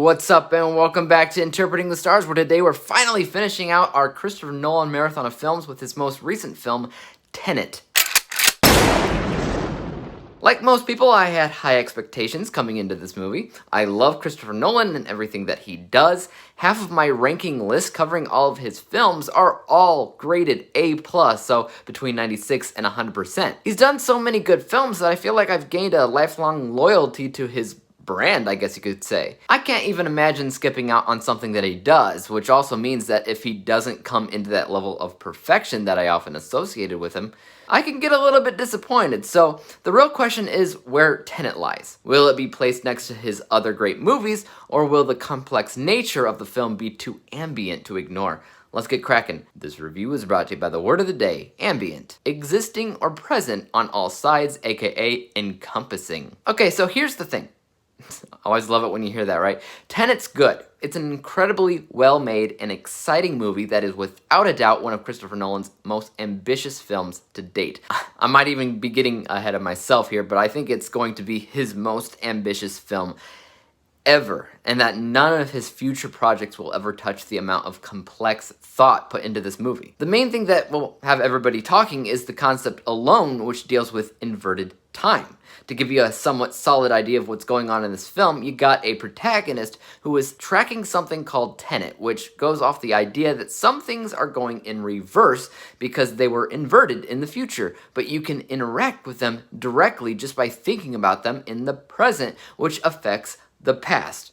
What's up, and welcome back to Interpreting the Stars, where today we're finally finishing out our Christopher Nolan marathon of films with his most recent film, Tenet. Like most people, I had high expectations coming into this movie. I love Christopher Nolan and everything that he does. Half of my ranking list covering all of his films are all graded A+, so between 96 and 100%. He's done so many good films that I feel like I've gained a lifelong loyalty to his brand, I guess you could say. I can't even imagine skipping out on something that he does, which also means that if he doesn't come into that level of perfection that I often associated with him, I can get a little bit disappointed. So the real question is where Tenet lies. Will it be placed next to his other great movies, or will the complex nature of the film be too ambient to ignore? Let's get cracking. This review is brought to you by the word of the day, ambient. Existing or present on all sides, aka encompassing. Okay, so here's the thing. Always love it when you hear that, right? Tenet's good. It's an incredibly well-made and exciting movie that is without a doubt one of Christopher Nolan's most ambitious films to date. I might even be getting ahead of myself here, but I think it's going to be his most ambitious film ever, and that none of his future projects will ever touch the amount of complex thought put into this movie. The main thing that will have everybody talking is the concept alone, which deals with inverted time. To give you a somewhat solid idea of what's going on in this film, you got a protagonist who is tracking something called Tenet, which goes off the idea that some things are going in reverse because they were inverted in the future, but you can interact with them directly just by thinking about them in the present, which affects the past,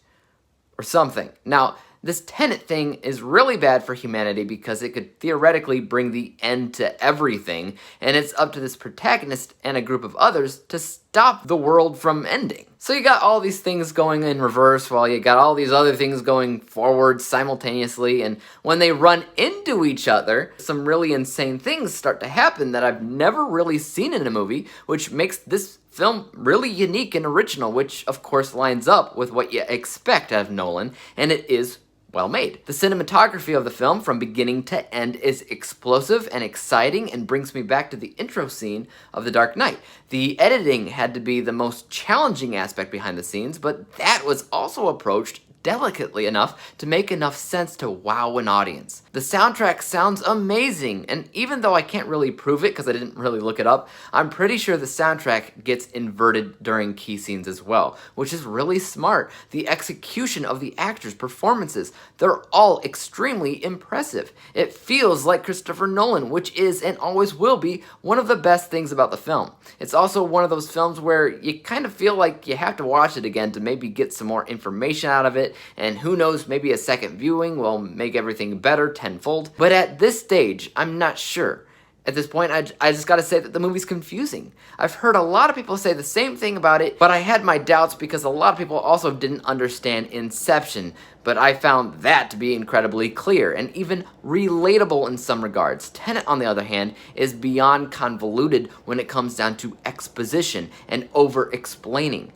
or something. Now, this Tenet thing is really bad for humanity because it could theoretically bring the end to everything, and it's up to this protagonist and a group of others to stop the world from ending. So you got all these things going in reverse while you got all these other things going forward simultaneously, and when they run into each other, some really insane things start to happen that I've never really seen in a movie, which makes this film really unique and original, which of course lines up with what you expect out of Nolan, and it is well made. The cinematography of the film from beginning to end is explosive and exciting and brings me back to the intro scene of The Dark Knight. The editing had to be the most challenging aspect behind the scenes, but that was also approached delicately enough to make enough sense to wow an audience. The soundtrack sounds amazing, and even though I can't really prove it because I didn't really look it up, I'm pretty sure the soundtrack gets inverted during key scenes as well, which is really smart. The execution of the actors' performances, they're all extremely impressive. It feels like Christopher Nolan, which is and always will be one of the best things about the film. It's also one of those films where you kind of feel like you have to watch it again to maybe get some more information out of it, and who knows, maybe a second viewing will make everything better tenfold. But at this stage, I'm not sure. At this point, I just gotta say that the movie's confusing. I've heard a lot of people say the same thing about it, but I had my doubts because a lot of people also didn't understand Inception, but I found that to be incredibly clear and even relatable in some regards. Tenet, on the other hand, is beyond convoluted when it comes down to exposition and over-explaining.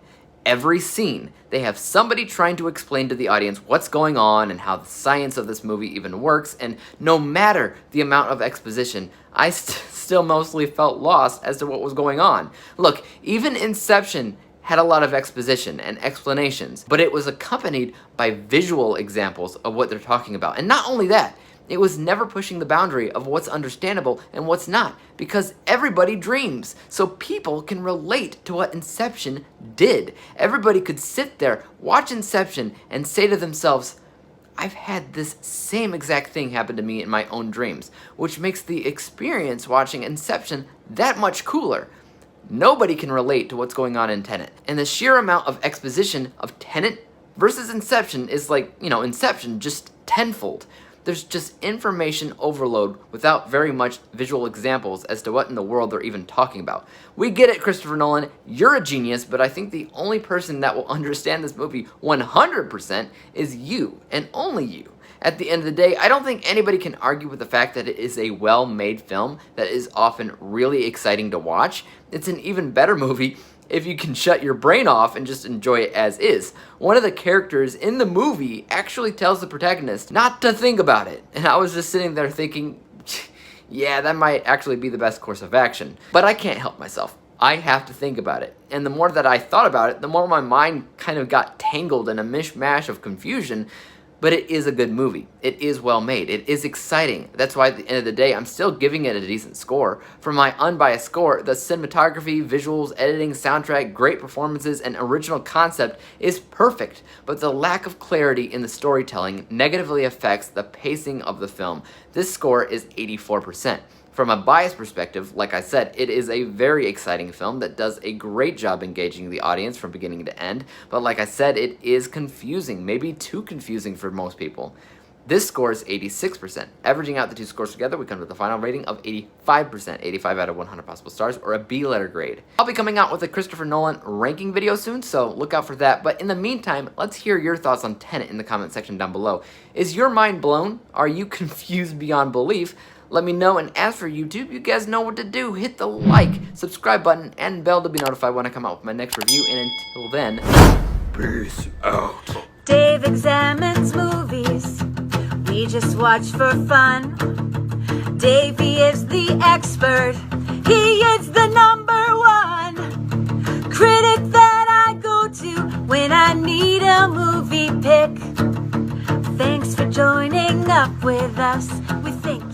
Every scene, they have somebody trying to explain to the audience what's going on and how the science of this movie even works, and no matter the amount of exposition, I still mostly felt lost as to what was going on. Look, even Inception had a lot of exposition and explanations, but it was accompanied by visual examples of what they're talking about. And not only that, it was never pushing the boundary of what's understandable and what's not, because everybody dreams, so people can relate to what Inception did. Everybody could sit there, watch Inception, and say to themselves, I've had this same exact thing happen to me in my own dreams, which makes the experience watching Inception that much cooler. Nobody can relate to what's going on in Tenet, and the sheer amount of exposition of Tenet versus Inception is like, Inception just tenfold. There's just information overload without very much visual examples as to what in the world they're even talking about. We get it, Christopher Nolan, you're a genius, but I think the only person that will understand this movie 100% is you, and only you. At the end of the day, I don't think anybody can argue with the fact that it is a well-made film that is often really exciting to watch. It's an even better movie if you can shut your brain off and just enjoy it as is. One of the characters in the movie actually tells the protagonist not to think about it, and I was just sitting there thinking, yeah, that might actually be the best course of action. But I can't help myself. I have to think about it. And the more that I thought about it, the more my mind kind of got tangled in a mishmash of confusion. But it is a good movie. It is well made. It is exciting. That's why at the end of the day, I'm still giving it a decent score. For my unbiased score, the cinematography, visuals, editing, soundtrack, great performances, and original concept is perfect. But the lack of clarity in the storytelling negatively affects the pacing of the film. This score is 84%. From a bias perspective, like I said, it is a very exciting film that does a great job engaging the audience from beginning to end, but like I said, it is confusing, maybe too confusing for most people. This score is 86%. Averaging out the two scores together, we come to the final rating of 85%, 85 out of 100 possible stars, or a B letter grade. I'll be coming out with a Christopher Nolan ranking video soon, so look out for that. But in the meantime, let's hear your thoughts on Tenet in the comment section down below. Is your mind blown? Are you confused beyond belief? Let me know, and as for YouTube, you guys know what to do. Hit the like, subscribe button, and bell to be notified when I come out with my next review, and until then, peace out. Dave examines movies we just watch for fun. Davey is the expert, he is the #1 critic that I go to when I need a movie pick. Thanks for joining up with us. We think